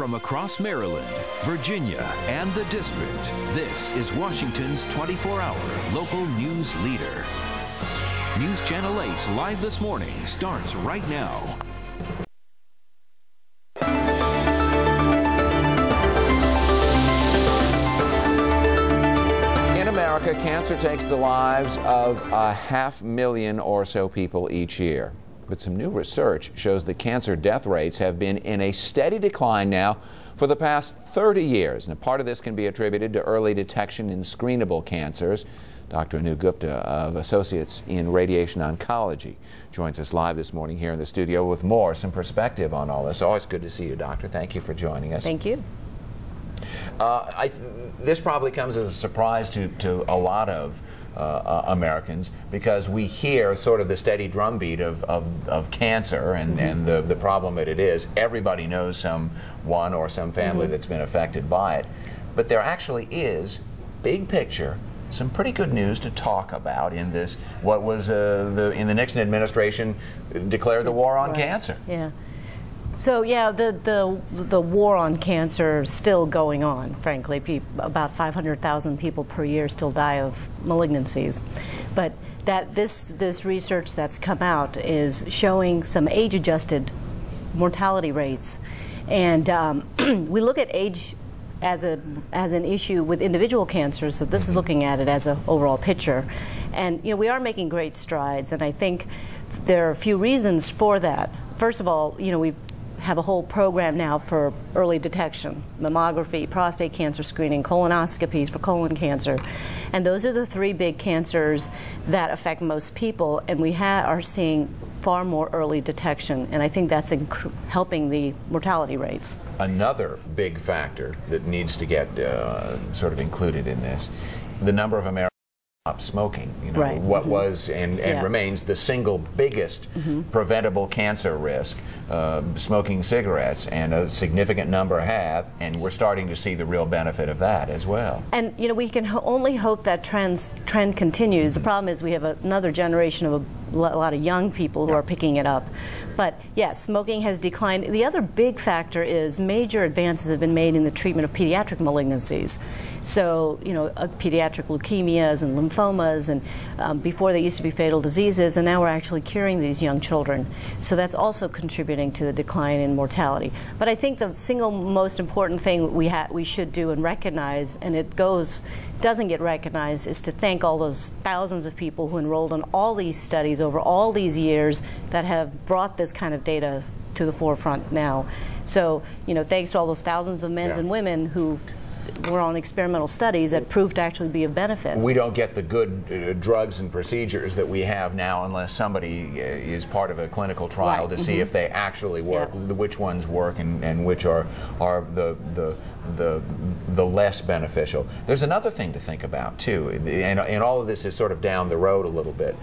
From across Maryland, Virginia, and the District, this is Washington's 24-hour local news leader. News Channel 8's Live This Morning starts right now. In America, cancer takes the lives of 500,000 or so people each year. But some new research shows that cancer death rates have been in a steady decline now for the past 30 years. And part of this can be attributed to early detection in screenable cancers. Dr. Gupta of Associates in Radiation Oncology joins us live this morning here in the studio with some perspective on all this. Always good to see you, Doctor. Thank you for joining us. Thank you. This probably comes as a surprise to a lot of Americans, because we hear sort of the steady drumbeat of cancer and the problem that it is. Everybody knows someone or some family that's been affected by it. But there actually is, big picture, some pretty good news to talk about in this, what was in the Nixon administration declared the war on cancer. Yeah. So yeah, the war on cancer is still going on, frankly. About 500,000 people per year still die of malignancies. But this research that's come out is showing some age-adjusted mortality rates. And we look at age as an issue with individual cancers, so this is looking at it as an overall picture. And we are making great strides, and I think there are a few reasons for that. First of all, we have a whole program now for early detection: mammography, prostate cancer screening, colonoscopies for colon cancer. And those are the three big cancers that affect most people, and we are seeing far more early detection, and I think that's helping the mortality rates. Another big factor that needs to get sort of included in this, the number of Americans smoking. Right. What was and remains the single biggest preventable cancer risk, smoking cigarettes, and a significant number have, and we're starting to see the real benefit of that as well. And we can only hope that trend continues. The problem is we have another generation of a lot of young people who are picking it up. But yes, smoking has declined. The other big factor is major advances have been made in the treatment of pediatric malignancies. So, pediatric leukemias and lymphomas, and before they used to be fatal diseases, and now we're actually curing these young children. So that's also contributing to the decline in mortality. But I think the single most important thing we should do and recognize, and it doesn't get recognized, is to thank all those thousands of people who enrolled in all these studies over all these years that have brought this kind of data to the forefront now. So, thanks to all those thousands of men and women who were on experimental studies that proved to actually be of benefit. We don't get the good drugs and procedures that we have now unless somebody is part of a clinical trial to see if they actually work, which ones work and which are the less beneficial. There's another thing to think about too, and all of this is sort of down the road a little bit.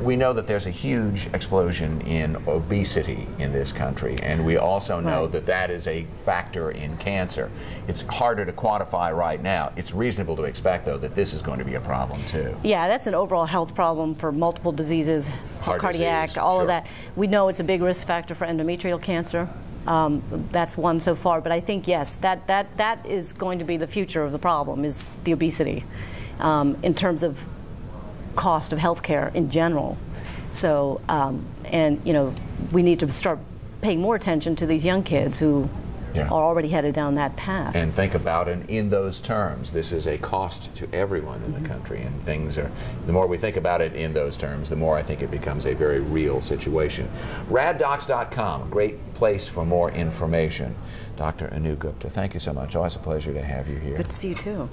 We know that there's a huge explosion in obesity in this country, and we also know that is a factor in cancer. It's harder to quantify right now. It's reasonable to expect, though, that this is going to be a problem, too. Yeah, that's an overall health problem for multiple diseases, cardiac, all of that. We know it's a big risk factor for endometrial cancer. That's one so far, but I think, yes, that is going to be the future of the problem, is the obesity, in terms of cost of health care in general. So, we need to start paying more attention to these young kids who are already headed down that path. And think about it in those terms. This is a cost to everyone in the country, and the more we think about it in those terms, the more I think it becomes a very real situation. raddocs.com, a great place for more information. Dr. Gupta, thank you so much. Always a pleasure to have you here. Good to see you too.